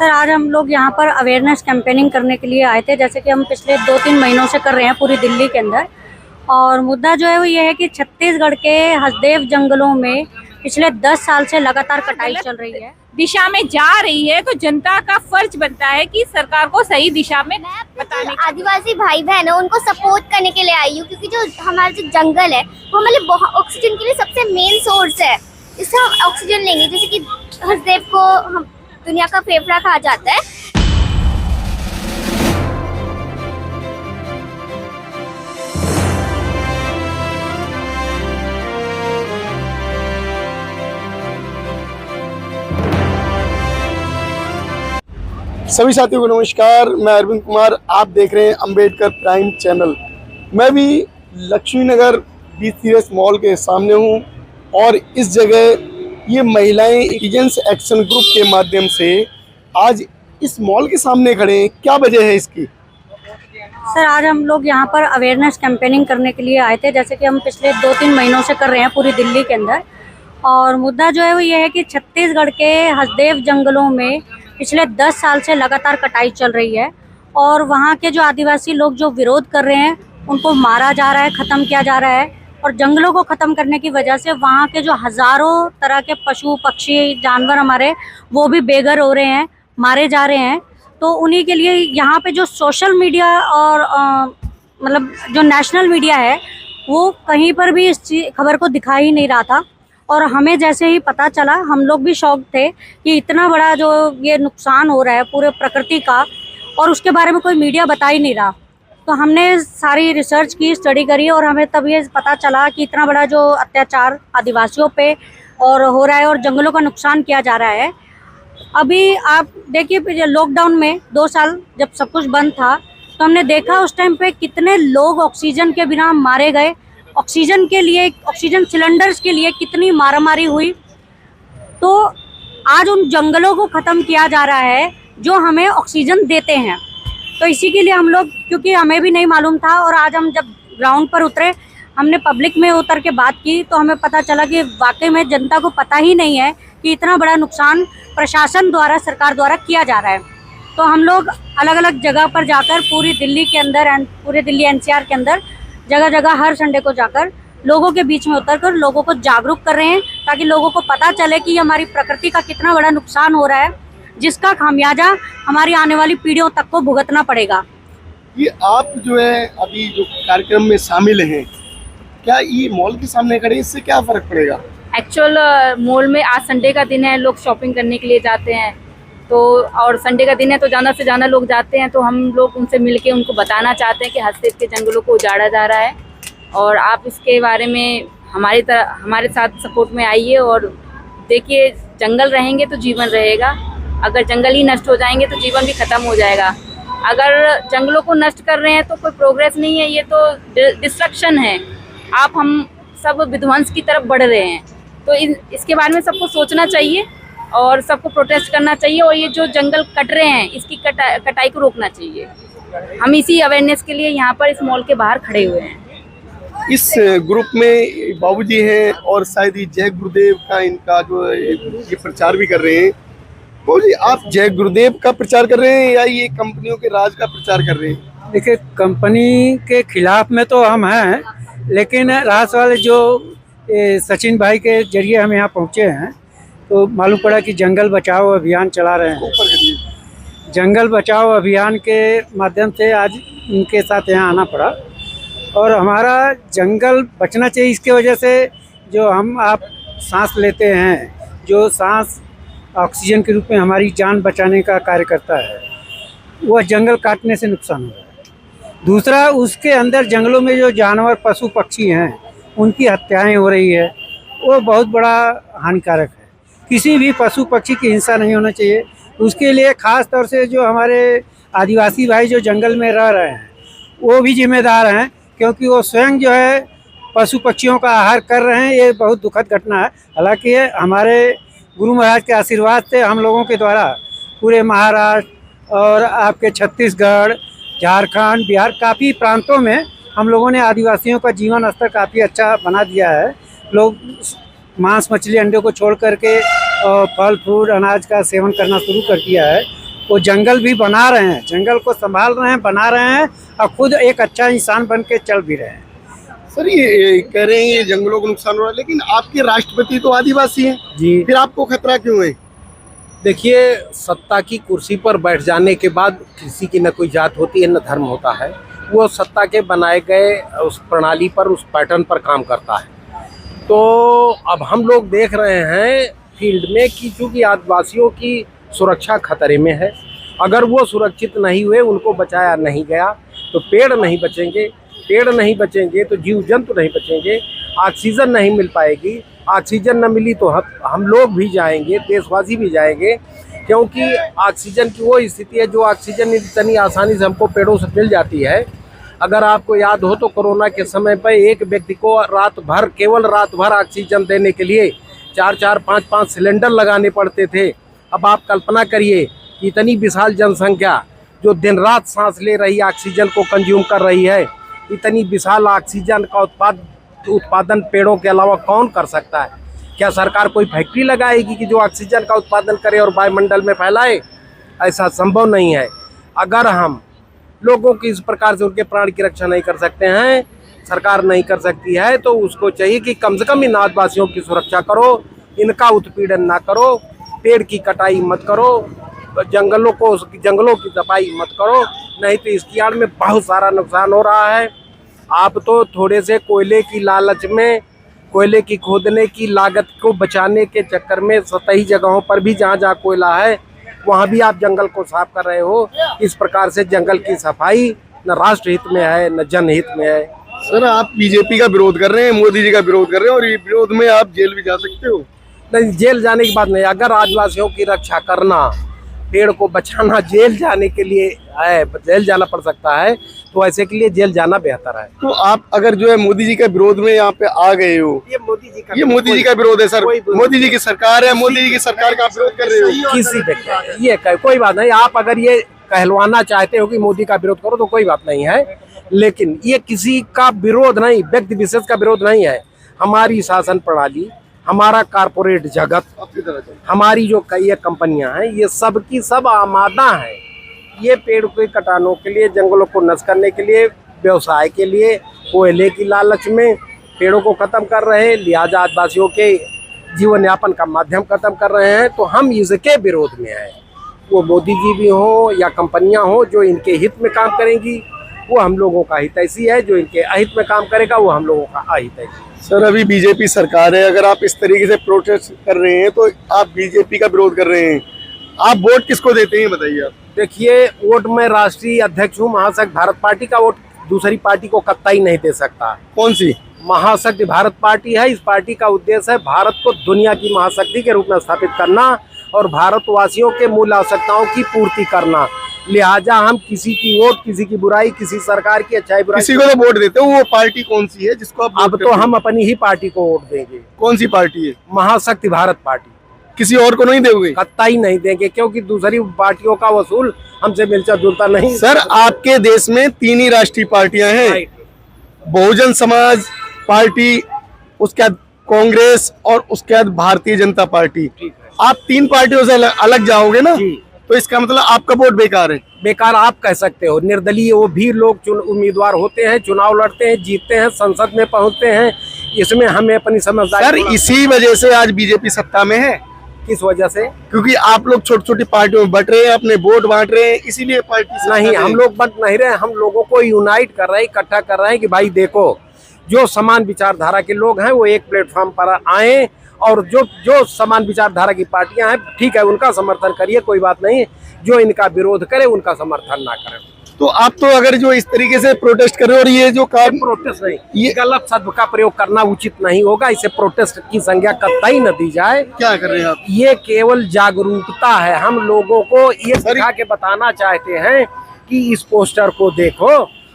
Sir आज हम लोग यहाँ पर अवेयरनेस कैंपेनिंग करने के लिए आए थे, जैसे कि हम पिछले 2-3 महीनों से कर रहे हैं पूरी दिल्ली के अंदर। और मुद्दा जो है वो ये है कि छत्तीसगढ़ के हसदेव जंगलों में पिछले 10 साल से लगातार कटाई चल रही है, दिशा में जा रही है। तो जनता का फर्ज बनता है कि सरकार को सही दिशा में बताने। आदिवासी भाई बहन है उनको सपोर्ट करने के लिए आई हूँ, क्योंकि जो हमारा जो जंगल है वो मतलब ऑक्सीजन के लिए सबसे मेन सोर्स है। इससे हम ऑक्सीजन लेंगे, जैसे कि हसदेव को हम दुनिया का फेफड़ा कहा जाता है। सभी साथियों को नमस्कार, मैं अरविंद कुमार, आप देख रहे हैं अंबेडकर प्राइम चैनल। मैं भी लक्ष्मी नगर बीच सीरीज मॉल के सामने हूं और इस जगह ये महिलाएं इंडिजिनस एक्शन ग्रुप के माध्यम से आज इस मॉल के सामने खड़े हैं। क्या वजह है इसकी? सर आज हम लोग यहाँ पर अवेयरनेस कैंपेनिंग करने के लिए आए थे, जैसे कि हम पिछले 2-3 महीनों से कर रहे हैं पूरी दिल्ली के अंदर। और मुद्दा जो है वो ये है कि छत्तीसगढ़ के हसदेव जंगलों में पिछले 10 साल से लगातार कटाई चल रही है और वहाँ के जो आदिवासी लोग जो विरोध कर रहे हैं उनको मारा जा रहा है, ख़त्म किया जा रहा है। और जंगलों को ख़त्म करने की वजह से वहाँ के जो हज़ारों तरह के पशु पक्षी जानवर हमारे वो भी बेघर हो रहे हैं, मारे जा रहे हैं। तो उन्हीं के लिए यहाँ पे जो सोशल मीडिया और मतलब जो नेशनल मीडिया है वो कहीं पर भी इस खबर को दिखा ही नहीं रहा था। और हमें जैसे ही पता चला हम लोग भी शॉक थे कि इतना बड़ा जो ये नुकसान हो रहा है पूरे प्रकृति का और उसके बारे में कोई मीडिया बता ही नहीं रहा। तो हमने सारी रिसर्च की, स्टडी करी और हमें तब ये पता चला कि इतना बड़ा जो अत्याचार आदिवासियों पे और हो रहा है और जंगलों का नुकसान किया जा रहा है। अभी आप देखिए लॉकडाउन में 2 साल जब सब कुछ बंद था तो हमने देखा उस टाइम पे कितने लोग ऑक्सीजन के बिना मारे गए, ऑक्सीजन के लिए, ऑक्सीजन सिलेंडर्स के लिए कितनी मारामारी हुई। तो आज उन जंगलों को ख़त्म किया जा रहा है जो हमें ऑक्सीजन देते हैं। तो इसी के लिए हम लोग, क्योंकि हमें भी नहीं मालूम था और आज हम जब ग्राउंड पर उतरे, हमने पब्लिक में उतर के बात की तो हमें पता चला कि वाकई में जनता को पता ही नहीं है कि इतना बड़ा नुकसान प्रशासन द्वारा, सरकार द्वारा किया जा रहा है। तो हम लोग अलग अलग जगह पर जाकर पूरी दिल्ली के अंदर, पूरे दिल्ली NCR के अंदर जगह जगह हर संडे को जाकर लोगों के बीच में उतरकर लोगों को जागरूक कर रहे हैं, ताकि लोगों को पता चले कि हमारी प्रकृति का कितना बड़ा नुकसान हो रहा है, जिसका खामियाजा हमारी आने वाली पीढ़ियों तक को भुगतना पड़ेगा। ये आप जो है अभी जो कार्यक्रम में शामिल हैं, क्या ये मॉल के सामने खड़े, इससे क्या फर्क पड़ेगा? एक्चुअल मॉल में आज संडे का दिन है, लोग शॉपिंग करने के लिए जाते हैं। तो और संडे का दिन है तो ज़्यादा से ज़्यादा लोग जाते हैं। तो हम लोग उनसे मिलके उनको बताना चाहते हैं कि हसदेव के जंगलों को उजाड़ा जा रहा है और आप इसके बारे में हमारे साथ सपोर्ट में आइए। और देखिए, जंगल रहेंगे तो जीवन रहेगा, अगर जंगल ही नष्ट हो जाएंगे तो जीवन भी ख़त्म हो जाएगा। अगर जंगलों को नष्ट कर रहे हैं तो कोई प्रोग्रेस नहीं है, ये तो डिस्ट्रक्शन है। हम सब विध्वंस की तरफ बढ़ रहे हैं। तो इसके बारे में सबको सोचना चाहिए और सबको प्रोटेस्ट करना चाहिए और ये जो जंगल कट रहे हैं इसकी कटाई को रोकना चाहिए। हम इसी अवेयरनेस के लिए यहाँ पर इस मॉल के बाहर खड़े हुए हैं। इस ग्रुप में बाबूजी हैं और शायद ही जय गुरुदेव का इनका जो ये प्रचार भी कर रहे हैं। बाबूजी, आप जय गुरुदेव का प्रचार कर रहे हैं या ये कंपनियों के राज का प्रचार कर रहे हैं? देखिए, कंपनी के खिलाफ में तो हम हैं, लेकिन रास वाले जो सचिन भाई के जरिए हम यहाँ पहुँचे हैं तो मालूम पड़ा कि जंगल बचाओ अभियान चला रहे हैं। जंगल बचाओ अभियान के माध्यम से आज उनके साथ यहाँ आना पड़ा और हमारा जंगल बचना चाहिए। इसके वजह से जो हम आप सांस लेते हैं, जो सांस ऑक्सीजन के रूप में हमारी जान बचाने का कार्य करता है, वह जंगल काटने से नुकसान हो रहा है। दूसरा, उसके अंदर जंगलों में जो जानवर पशु पक्षी हैं उनकी हत्याएं हो रही है, वो बहुत बड़ा हानिकारक है। किसी भी पशु पक्षी की हिंसा नहीं होना चाहिए। उसके लिए ख़ास तौर से जो हमारे आदिवासी भाई जो जंगल में रह रहे हैं वो भी जिम्मेदार हैं, क्योंकि वो स्वयं जो है पशु पक्षियों का आहार कर रहे हैं। ये बहुत दुखद घटना है। हालांकि हमारे गुरु महाराज के आशीर्वाद से हम लोगों के द्वारा पूरे महाराष्ट्र और आपके छत्तीसगढ़, झारखंड, बिहार काफ़ी प्रांतों में हम लोगों ने आदिवासियों का जीवन स्तर काफ़ी अच्छा बना दिया है। लोग मांस मछली अंडे को छोड़ करके फल फ्रूट अनाज का सेवन करना शुरू कर दिया है। वो जंगल भी बना रहे हैं, जंगल को संभाल रहे हैं, बना रहे हैं और खुद एक अच्छा इंसान बन के चल भी रहे हैं। सर ये कह रहे हैं ये जंगलों को नुकसान हो रहा है, लेकिन आपके राष्ट्रपति तो आदिवासी हैं, जी फिर आपको खतरा क्यों है? देखिए, सत्ता की कुर्सी पर बैठ जाने के बाद किसी की न कोई जात होती है न धर्म होता है। वो सत्ता के बनाए गए उस प्रणाली पर, उस पैटर्न पर काम करता है। तो अब हम लोग देख रहे हैं फील्ड में कि चूँकि आदिवासियों की सुरक्षा खतरे में है, अगर वो सुरक्षित नहीं हुए, उनको बचाया नहीं गया तो पेड़ नहीं बचेंगे, पेड़ नहीं बचेंगे तो जीव जंतु नहीं बचेंगे, ऑक्सीजन नहीं मिल पाएगी, ऑक्सीजन न मिली तो हम लोग भी जाएंगे, देशवासी भी जाएंगे, क्योंकि ऑक्सीजन की वो स्थिति है जो ऑक्सीजन इतनी आसानी से हमको पेड़ों से मिल जाती है। अगर आपको याद हो तो कोरोना के समय पर एक व्यक्ति को केवल रात भर ऑक्सीजन देने के लिए 4-4, 5-5 सिलेंडर लगाने पड़ते थे। अब आप कल्पना करिए कि इतनी विशाल जनसंख्या जो दिन रात सांस ले रही ऑक्सीजन को कंज्यूम कर रही है, इतनी विशाल ऑक्सीजन का उत्पादन पेड़ों के अलावा कौन कर सकता है? क्या सरकार कोई फैक्ट्री लगाएगी कि जो ऑक्सीजन का उत्पादन करे और वायुमंडल में फैलाए? ऐसा संभव नहीं है। अगर हम लोगों की इस प्रकार से उनके प्राण की रक्षा नहीं कर सकते हैं, सरकार नहीं कर सकती है, तो उसको चाहिए कि कम से कम इन आदिवासियों की सुरक्षा करो, इनका उत्पीड़न ना करो, पेड़ की कटाई मत करो, जंगलों की सफाई मत करो, नहीं तो इसकी आड़ में बहुत सारा नुकसान हो रहा है। आप तो थोड़े से कोयले की लालच में, कोयले की खोदने की लागत को बचाने के चक्कर में सतही जगहों पर भी जहाँ जहाँ कोयला है वहाँ भी आप जंगल को साफ कर रहे हो। इस प्रकार से जंगल की सफाई न राष्ट्र हित में है न जनहित में है। सर आप बीजेपी का विरोध कर रहे हैं, मोदी जी का विरोध कर रहे हैं, और ये विरोध में आप जेल भी जा सकते हो। नहीं, जेल जाने की बात नहीं। अगर आदिवासियों की रक्षा करना, पेड़ को बचाना जेल जाने के लिए है, जेल जाना पड़ सकता है, तो ऐसे के लिए जेल जाना बेहतर है। तो आप अगर जो है मोदी जी के विरोध में यहाँ पे आ गए हो, ये मोदी जी का विरोध है सर, मोदी जी की सरकार है, मोदी जी की सरकार का आप विरोध कर रहे हो। किसी व्यक्ति ये कोई बात नहीं। आप अगर ये कहलवाना चाहते हो कि मोदी का विरोध करो तो कोई बात नहीं है, लेकिन ये किसी का विरोध नहीं, व्यक्ति विशेष का विरोध नहीं है। हमारी शासन प्रणाली, हमारा कारपोरेट जगत, हमारी जो कई कंपनियां हैं, ये सब की सब आमादा हैं ये पेड़ को कटानों के लिए, जंगलों को नष्ट करने के लिए, व्यवसाय के लिए, कोयले की लालच में पेड़ों को खत्म कर रहे हैं, लिहाजा आदिवासियों के जीवन यापन का माध्यम खत्म कर रहे हैं। तो हम इसके विरोध में हैं। वो मोदी जी भी हो या कंपनियां हो जो इनके हित में काम करेंगी वो हम लोगों का हितैषी है, जो इनके अहित में काम करेगा वो हम लोगों का अहितैषी। सर अभी बीजेपी सरकार है, अगर आप इस तरीके से प्रोटेस्ट कर रहे हैं तो आप बीजेपी का विरोध कर रहे हैं, आप वोट किसको देते हैं बताइए आप? देखिए, वोट में राष्ट्रीय अध्यक्ष हूँ, महाशक्ति भारत पार्टी का वोट दूसरी पार्टी को कतई नहीं दे सकता। कौन सी? महाशक्ति भारत पार्टी है। इस पार्टी का उद्देश्य है भारत को दुनिया की महाशक्ति के रूप में स्थापित करना और भारतवासियों के मूल आवश्यकताओं की पूर्ति करना। लिहाजा हम किसी की वोट, किसी की बुराई, किसी सरकार की अच्छाई बुराई, किसी को तो वोट देते हो। वो पार्टी कौन सी है जिसको आप? अब तो हम अपनी ही पार्टी को वोट देंगे। कौन सी पार्टी है? महाशक्ति भारत पार्टी। किसी और को नहीं दोगे? कतई नहीं देंगे, क्योंकि दूसरी पार्टियों का वसूल हमसे मिलता जुलता नहीं। सर आपके देश में 3 ही राष्ट्रीय पार्टियां हैं, बहुजन समाज पार्टी, उसके बाद कांग्रेस और उसके बाद भारतीय जनता पार्टी। आप 3 पार्टियों से अलग जाओगे ना, तो इसका मतलब आपका वोट बेकार है। बेकार आप कह सकते हो, निर्दलीय वो भी लोग उम्मीदवार होते हैं, चुनाव लड़ते हैं, जीतते हैं, संसद में पहुंचते हैं। इसमें हमें अपनी समझदारी। सर इसी वजह से आज बीजेपी सत्ता में है। किस वजह से? क्योंकि आप लोग छोटी छोटी पार्टियों में बट रहे हैं, अपने वोट बांट रहे हैं, इसीलिए पार्टी नहीं, हम लोग बट नहीं रहे, हम लोगों को यूनाइट कर रहे हैं, इकट्ठा कर रहे हैं कि भाई देखो, जो समान विचारधारा के लोग हैं वो एक प्लेटफॉर्म पर आए, और जो समान विचारधारा की पार्टियां हैं ठीक है उनका समर्थन करिए, कोई बात नहीं। जो इनका विरोध करे उनका समर्थन ना करें। तो आप तो अगर जो इस तरीके से प्रोटेस्ट कर रहे हो, और ये जो काम प्रोटेस्ट नहीं, ये गलत शब्द का प्रयोग करना उचित नहीं होगा। इसे प्रोटेस्ट की संज्ञा कतई न दी जाए। क्या कर रहे हैं आप? ये केवल जागरूकता है। हम लोगों को ये दिखा के बताना चाहते हैं कि इस पोस्टर को देखो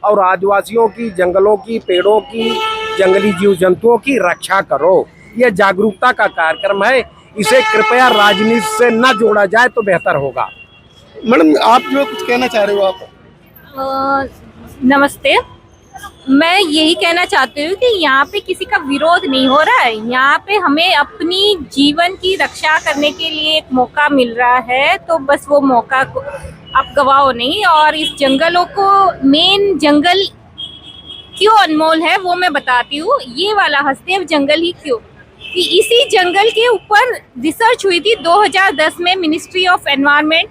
और आदिवासियों की, जंगलों की, पेड़ों की, जंगली जीव जंतुओं की रक्षा करो। यह जागरूकता का कार्यक्रम है। इसे कृपया राजनीति से न जोड़ा जाए तो बेहतर होगा। मैडम आप जो कुछ कहना चाह रहे हो आप? नमस्ते। मैं यही कहना चाहती हूँ कि यहाँ पे किसी का विरोध नहीं हो रहा है। यहाँ पे हमें अपनी जीवन की रक्षा करने के लिए एक मौका मिल रहा है, तो बस वो मौका को आप गवाओ नहीं। और इस जंगलों को, मेन जंगल क्यों अनमोल है वो मैं बताती हूँ। ये वाला हसदेव जंगल ही क्यों, कि इसी जंगल के ऊपर रिसर्च हुई थी 2010 में मिनिस्ट्री ऑफ एनवायरनमेंट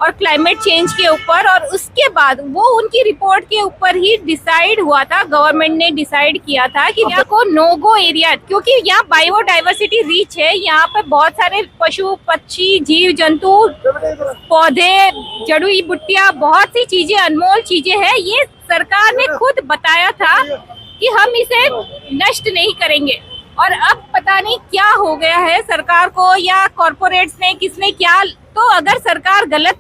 और क्लाइमेट चेंज के ऊपर, और उसके बाद वो उनकी रिपोर्ट के ऊपर ही डिसाइड हुआ था, गवर्नमेंट ने डिसाइड किया था कि यहाँ को नो गो एरिया, क्योंकि यहाँ बायोडाइवर्सिटी रिच है। यहाँ पे बहुत सारे पशु पक्षी, जीव जंतु, पौधे, जड़ी बूटियां, बहुत सी चीजें, अनमोल चीजें हैं। ये सरकार ने खुद बताया था कि हम इसे नष्ट नहीं करेंगे। और अब पता नहीं क्या हो गया है सरकार को या कॉर्पोरेट्स ने, किसने क्या। तो अगर सरकार गलत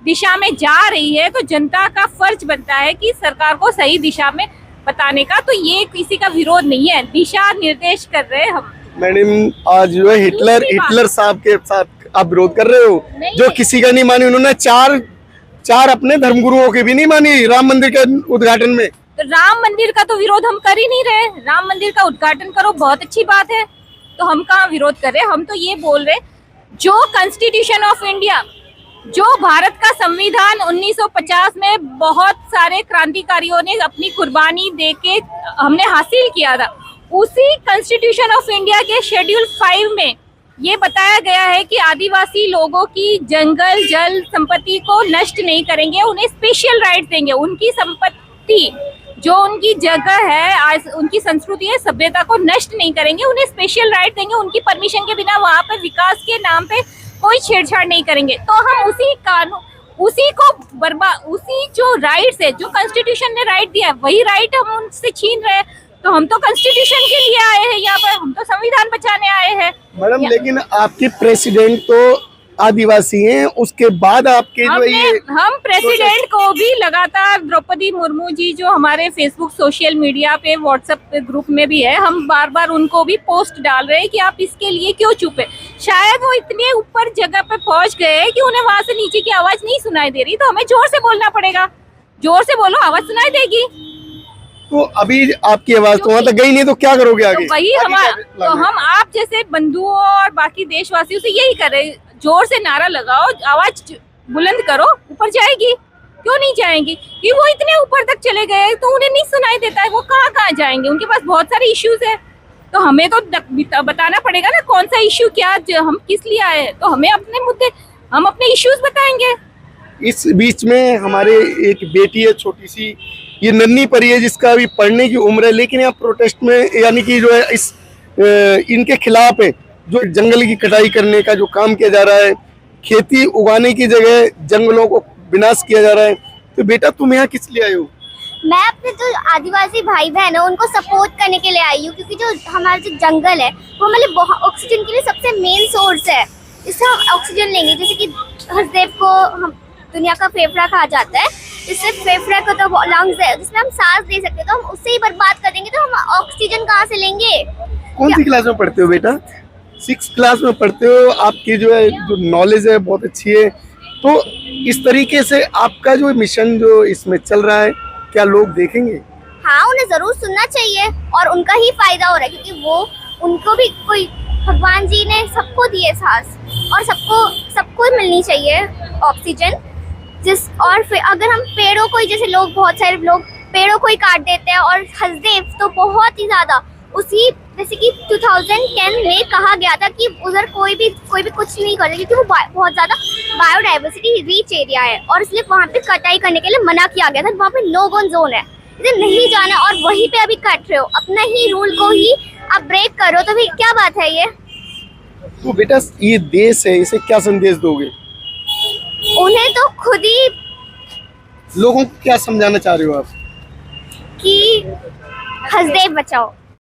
दिशा में जा रही है तो जनता का फर्ज बनता है कि सरकार को सही दिशा में बताने का। तो ये किसी का विरोध नहीं है, दिशा निर्देश कर रहे हैं हम। मैडम आज जो है हिटलर साहब के साथ आप विरोध कर रहे हो, जो किसी का नहीं मानी। उन्होंने चार अपने धर्मगुरुओं की भी नहीं मानी राम मंदिर के उद्घाटन में। तो राम मंदिर का तो विरोध हम कर ही नहीं रहे। राम मंदिर का उद्घाटन करो, बहुत अच्छी बात है, तो हम कहाँ विरोध कर रहे हैं। हम तो ये बोल रहे, जो कॉन्स्टिट्यूशन ऑफ इंडिया, जो भारत का संविधान 1950 में बहुत सारे क्रांतिकारियों ने अपनी कुर्बानी देके हमने हासिल किया था, उसी कॉन्स्टिट्यूशन ऑफ इंडिया के शेड्यूल 5 में ये बताया गया है कि आदिवासी लोगों की जंगल जल संपत्ति को नष्ट नहीं करेंगे, उन्हें स्पेशल राइट्स देंगे। उनकी संपत्ति, जो उनकी जगह है, आज उनकी संस्कृति है, सभ्यता को नष्ट नहीं करेंगे, उन्हें स्पेशल राइट देंगे। उनकी परमिशन के बिना वहाँ पे विकास के नाम पे कोई छेड़छाड़ नहीं करेंगे। तो हम उसी कानून, उसी को उसी जो राइट्स है, जो कॉन्स्टिट्यूशन ने राइट दिया है, वही राइट हम उनसे छीन रहे हैं। तो हम तो कॉन्स्टिट्यूशन के लिए आए हैं यहाँ पर, हम तो संविधान बचाने आए हैं मैडम। लेकिन आपके प्रेसिडेंट तो आदिवासी हैं, उसके बाद आपके जो ये हम प्रेसिडेंट को भी लगातार, द्रौपदी मुर्मू जी जो हमारे फेसबुक, सोशल मीडिया पे, व्हाट्सएप ग्रुप में भी है, हम बार बार उनको भी पोस्ट डाल रहे हैं कि आप इसके लिए क्यों चुप है। शायद वो इतने ऊपर जगह पे पहुंच गए कि उन्हें वहां से नीचे की आवाज नहीं सुनाई दे रही, तो हमें जोर से बोलना पड़ेगा। जोर से बोलो, आवाज सुनाई देगी। तो अभी आपकी आवाज तो वहां तक गई नहीं, तो क्या करोगे आगे? तो वही तो हम आप जैसे बंधुओं और बाकी देशवासियों से यही कर रहे हैं, जोर से नारा लगाओ, आवाज बुलंद करो, ऊपर जाएगी। क्यों नहीं जाएंगी? कि वो इतने ऊपर तक चले गए तो उन्हें नहीं सुनाई देता है, वो कहाँ जाएंगे? उनके पास बहुत सारे इश्यूज है, तो हमें तो बताना पड़ेगा ना कौन सा इश्यू, क्या हम किस लिए आए हैं। तो हमें अपने मुद्दे, हम अपने इश्यूज बताएंगे। इस बीच में हमारे एक बेटी है छोटी सी, ये नन्ही परी है, जिसका अभी पढ़ने की उम्र है, लेकिन यहाँ प्रोटेस्ट में, यानी कि जो है इस इनके खिलाफ है, जो जंगल की कटाई करने का जो काम किया जा रहा है, खेती उगाने की जगह जंगलों को विनाश किया जा रहा है। तो बेटा तुम यहाँ किस लिए आए हो? मैं अपने जो आदिवासी भाई बहन है उनको सपोर्ट करने के लिए आई हूँ, क्योंकि जो हमारा जो जंगल है वो मतलब ऑक्सीजन के लिए सबसे मेन सोर्स है। इससे हम ऑक्सीजन लेंगे, जैसे कि हसदेव को हम दुनिया का फेफड़ा कहा जाता है, इससे फेफड़ा को तो लंग्स है जिसमें हम सांस ले सकते हैं, तो हम उससे ही बर्बाद कर देंगे तो हम ऑक्सीजन कहाँ से लेंगे? कौन सी क्लास में पढ़ते हो बेटा? 6th क्लास में पढ़ते हो। आपकी जो है जो नॉलेज है बहुत अच्छी है। तो इस तरीके से आपका जो मिशन जो इसमें चल रहा है, क्या लोग देखेंगे? हाँ, उन्हें जरूर सुनना चाहिए और उनका ही फायदा हो रहा है, क्योंकि वो उनको भी कोई, भगवान जी ने सबको दिए सांस, और सबको मिलनी चाहिए ऑक्सीजन। और फिर अगर हम पेड़ों को ही, जैसे लोग, बहुत सारे लोग पेड़ों को ही काट देते हैं, और हसदेव तो बहुत ही ज्यादा, उसी जैसे कि 2010 में कहा गया था कि उधर कोई भी कुछ नहीं करे, क्योंकि वो बहुत ज्यादा बायोडाइवर्सिटी रिच एरिया है, और इसलिए वहाँ पे कटाई करने के लिए मना किया गया था। वहाँ पे नो गो जोन है, इधर नहीं जाना, और वहीं पे अभी कट रहे हो, अपना ही रूल को ही आप ब्रेक करो, तो फिर क्या बात है ये? तो बेटा ये देश है, इसे क्या संदेश दोगे? उन्हें तो खुद ही, लोगों को क्या समझाना चाह रहे हो आप? कि हसदेव बचाओ।